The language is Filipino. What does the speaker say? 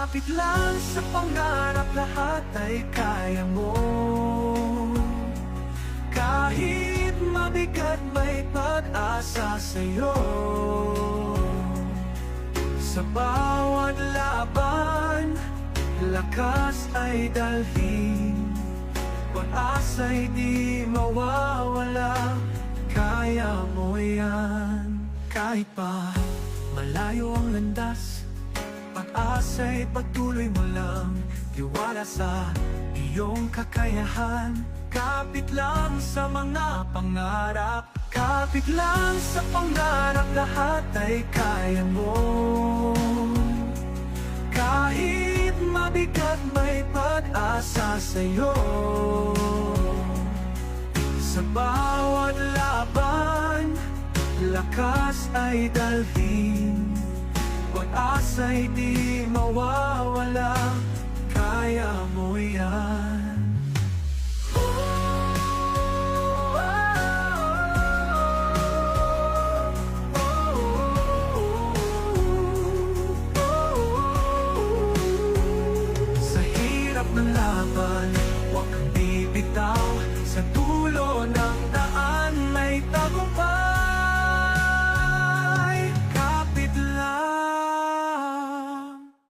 Kapit lang sa pangarap, lahat ay kaya mo. Kahit mabigat, may pag-asa sa'yo. Sa bawat laban, lakas ay dalhin, pag-asa'y di mawawala. Kaya mo yan. Kahit pa malayo ang landas, pag-asa'y patuloy mo lang. Tiwala sa iyong kakayahan. Kapit lang sa mga pangarap, kapit lang sa pangarap, lahat ay kaya mo. Kahit mabigat, may pag-asa sa'yo. Sa bawat laban, lakas ay dalhin, pag-asa'y di mawawala. Kaya mo yan.